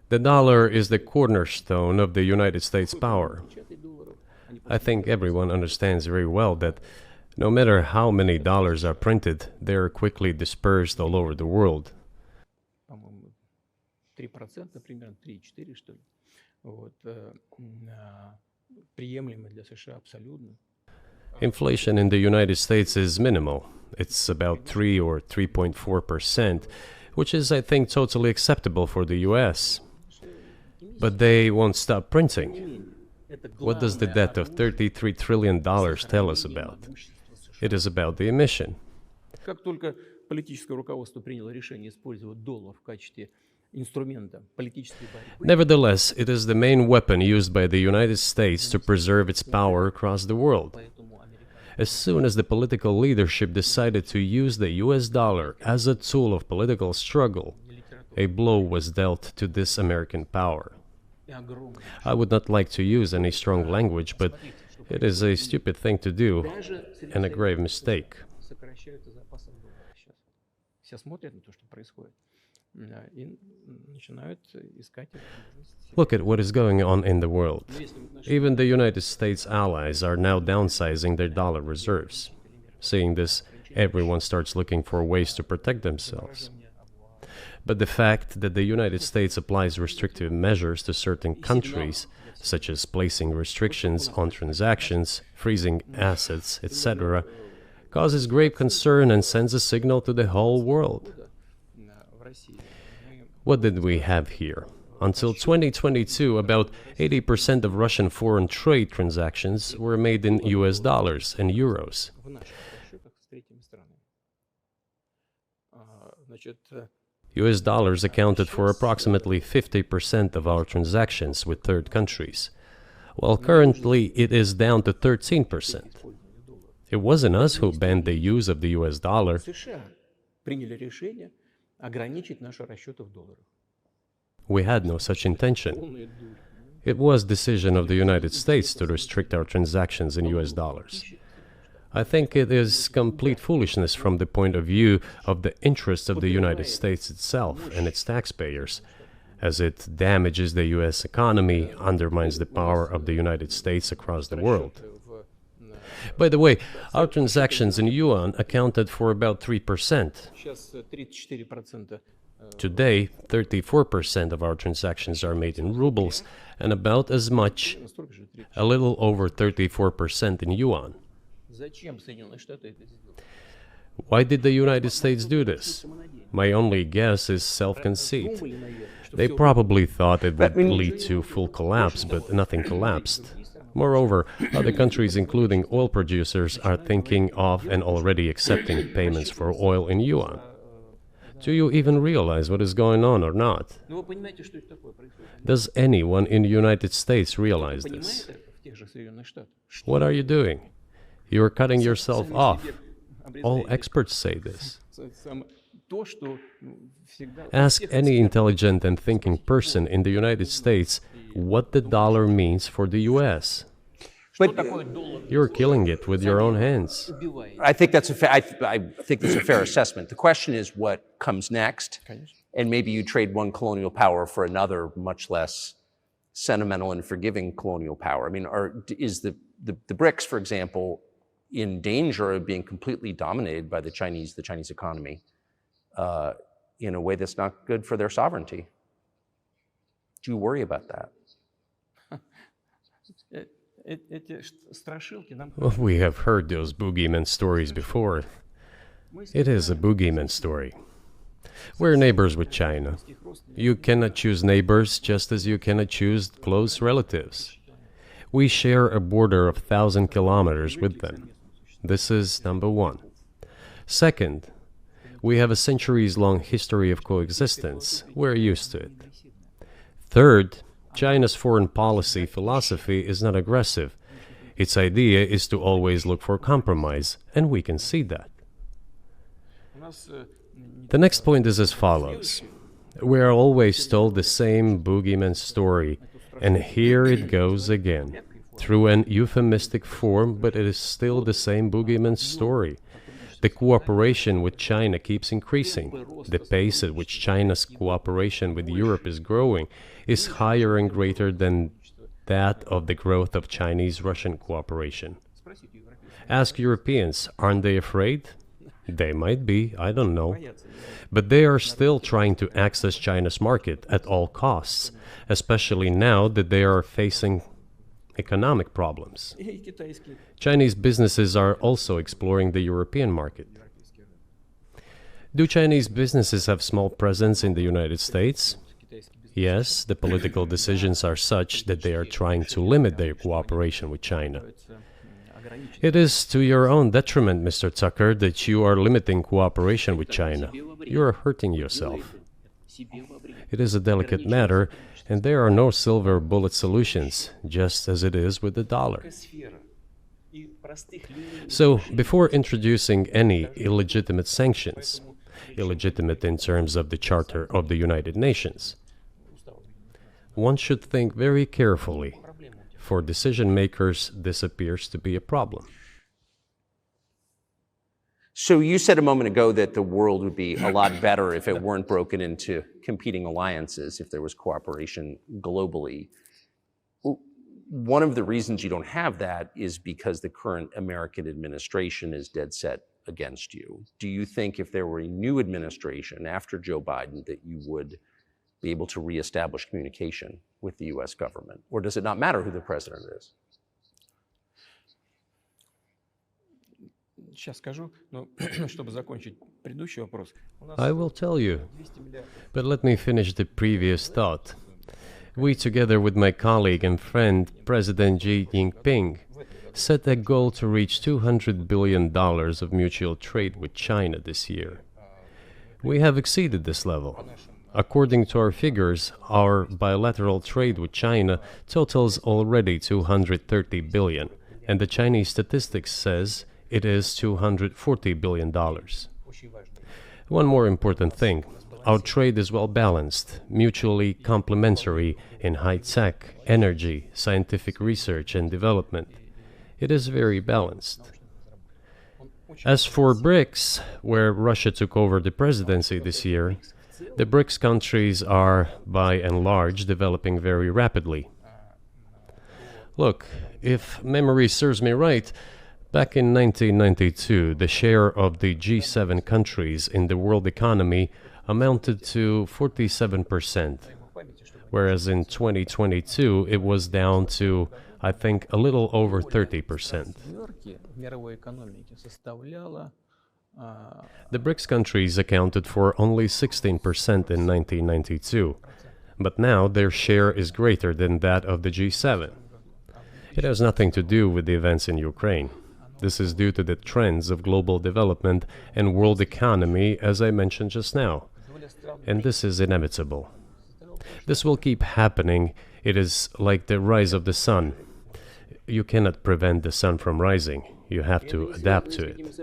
The dollar is the cornerstone of the United States power. I think everyone understands very well that no matter how many dollars are printed, they are quickly dispersed all over the world. Inflation in the United States is minimal. It's about 3 or 3.4%, which is, I think, totally acceptable for the US. But they won't stop printing. What does the debt of $33 trillion tell us about? It is about the emission. Nevertheless, it is the main weapon used by the United States to preserve its power across the world. As soon as the political leadership decided to use the US dollar as a tool of political struggle, a blow was dealt to this American power. I would not like to use any strong language, but it is a stupid thing to do and a grave mistake. Look at what is going on in the world. Even the United States allies are now downsizing their dollar reserves. Seeing this, everyone starts looking for ways to protect themselves. But the fact that the United States applies restrictive measures to certain countries, such as placing restrictions on transactions, freezing assets, etc., causes grave concern and sends a signal to the whole world. What did we have here? Until 2022, about 80% of Russian foreign trade transactions were made in US dollars and euros. US dollars accounted for approximately 50% of our transactions with third countries, while currently it is down to 13%. It wasn't us who banned the use of the US dollar. We had no such intention. It was decision of the United States to restrict our transactions in US dollars. I think it is complete foolishness from the point of view of the interests of the United States itself and its taxpayers, as it damages the US economy, undermines the power of the United States across the world. By the way, our transactions in yuan accounted for about 3%. Today, 34% of our transactions are made in rubles, and about as much, a little over 34% in yuan. Why did the United States do this? My only guess is self-conceit. They probably thought it would lead to full collapse, but nothing collapsed. Moreover, other countries, including oil producers, are thinking of and already accepting payments for oil in yuan. Do you even realize what is going on or not? Does anyone in the United States realize this? What are you doing? You are cutting yourself off. All experts say this. Ask any intelligent and thinking person in the United States what the dollar means for the US. But You're killing it with your own hands. I think that's I think that's a fair assessment. The question is what comes next, and maybe you trade one colonial power for another, much less sentimental and forgiving colonial power. I mean, is the BRICS, for example, in danger of being completely dominated by the Chinese economy in a way that's not good for their sovereignty? Do you worry about that? Well, we have heard those boogeyman stories before. It is a boogeyman story. We're neighbors with China. You cannot choose neighbors just as you cannot choose close relatives. We share a border of 1,000 kilometers with them. This is number one. Second, we have a centuries-long history of coexistence. We're used to it. Third, China's foreign policy philosophy is not aggressive. Its idea is to always look for compromise, and we can see that. The next point is as follows. We are always told the same boogeyman story, and here it goes again, through an euphemistic form, but it is still the same boogeyman story. The cooperation with China keeps increasing. The pace at which China's cooperation with Europe is growing is higher and greater than that of the growth of Chinese-Russian cooperation. Ask Europeans, aren't they afraid? They might be, I don't know. But they are still trying to access China's market at all costs, especially now that they are facing economic problems. Chinese businesses are also exploring the European market. Do Chinese businesses have small presence in the United States? Yes, the political decisions are such that they are trying to limit their cooperation with China. It is to your own detriment, Mr. Tucker, that you are limiting cooperation with China. You are hurting yourself. It is a delicate matter, and there are no silver bullet solutions, just as it is with the dollar. So, before introducing any illegitimate sanctions, illegitimate in terms of the Charter of the United Nations, one should think very carefully. For decision makers, this appears to be a problem. So you said a moment ago that the world would be a lot better if it weren't broken into competing alliances, if there was cooperation globally. One of the reasons you don't have that is because the current American administration is dead set against you. Do you think if there were a new administration after Joe Biden that you would be able to reestablish communication with the US government? Or does it not matter who the president is? I will tell you, but let me finish the previous thought. We, together with my colleague and friend, President Xi Jinping, set a goal to reach $200 billion of mutual trade with China this year. We have exceeded this level. According to our figures, our bilateral trade with China totals already $230 billion, and the Chinese statistics says it is $240 billion. One more important thing, our trade is well balanced, mutually complementary in high-tech, energy, scientific research and development. It is very balanced. As for BRICS, where Russia took over the presidency this year, the BRICS countries are, by and large, developing very rapidly. Look, if memory serves me right, back in 1992, the share of the G7 countries in the world economy amounted to 47%, whereas in 2022 it was down to, I think, a little over 30%. The BRICS countries accounted for only 16% in 1992, but now their share is greater than that of the G7. It has nothing to do with the events in Ukraine. This is due to the trends of global development and world economy, as I mentioned just now. And this is inevitable. This will keep happening. It is like the rise of the sun. You cannot prevent the sun from rising. You have to adapt to it.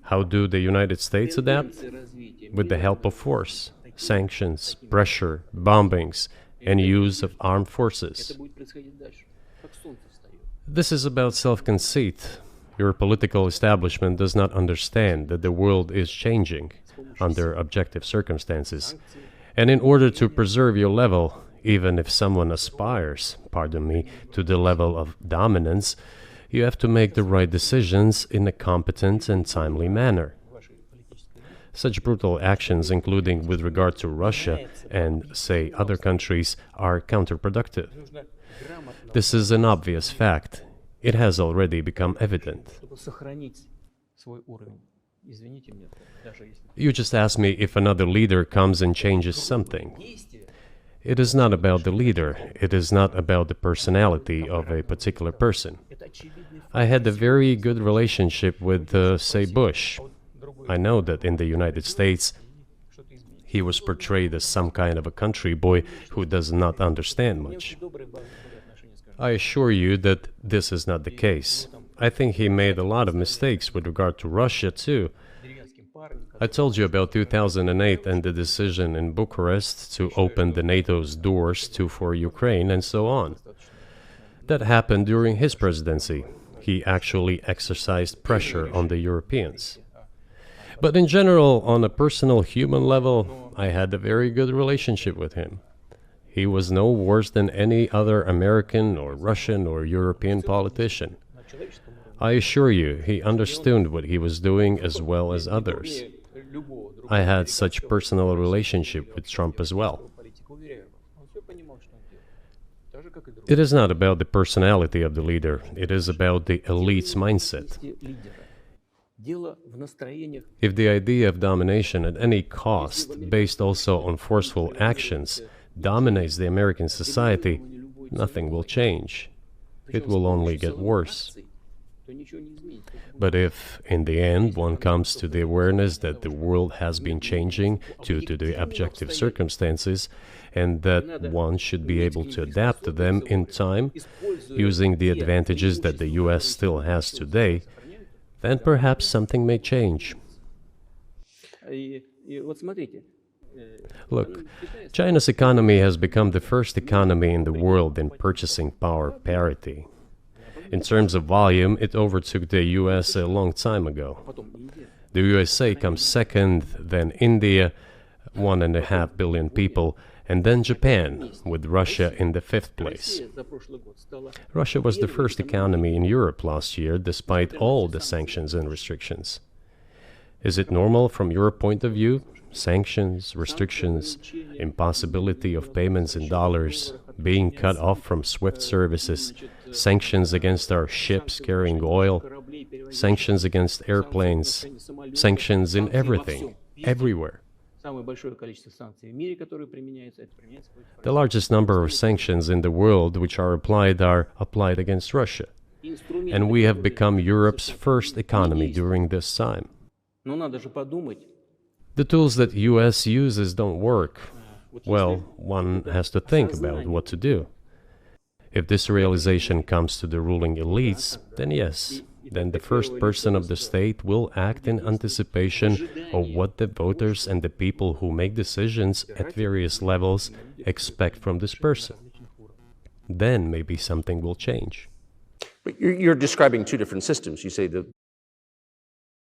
How do the United States adapt? With the help of force, sanctions, pressure, bombings, and use of armed forces. This is about self-conceit. Your political establishment does not understand that the world is changing under objective circumstances. And in order to preserve your level, even if someone aspires, pardon me, to the level of dominance, you have to make the right decisions in a competent and timely manner. Such brutal actions, including with regard to Russia and, say, other countries, are counterproductive. This is an obvious fact. It has already become evident. You just asked me if another leader comes and changes something. It is not about the leader. It is not about the personality of a particular person. I had a very good relationship with, say, Bush. I know that in the United States, he was portrayed as some kind of a country boy who does not understand much. I assure you that this is not the case. I think he made a lot of mistakes with regard to Russia, too. I told you about 2008 and the decision in Bucharest to open the NATO's doors for Ukraine and so on. That happened during his presidency. He actually exercised pressure on the Europeans. But in general, on a personal human level, I had a very good relationship with him. He was no worse than any other American or Russian or European politician. I assure you, he understood what he was doing as well as others. I had such personal relationship with Trump as well. It is not about the personality of the leader, it is about the elite's mindset. If the idea of domination at any cost, based also on forceful actions, dominates the American society, nothing will change. It will only get worse. But if, in the end, one comes to the awareness that the world has been changing due to the objective circumstances, and that one should be able to adapt to them in time, using the advantages that the US still has today, then perhaps something may change. Look, China's economy has become the first economy in the world in purchasing power parity. In terms of volume, it overtook the US a long time ago. The USA comes second, then India, 1.5 billion people, and then Japan, with Russia in the fifth place. Russia was the first economy in Europe last year, despite all the sanctions and restrictions. Is it normal from your point of view? Sanctions, restrictions, impossibility of payments in dollars, being cut off from SWIFT services, sanctions against our ships carrying oil, sanctions against airplanes, sanctions in everything, everywhere. The largest number of sanctions in the world which are applied against Russia. And we have become Europe's first economy during this time. The tools that US uses don't work. Well, one has to think about what to do. If this realization comes to the ruling elites, then yes, then the first person of the state will act in anticipation of what the voters and the people who make decisions at various levels expect from this person. Then maybe something will change. But you're describing two different systems. You say the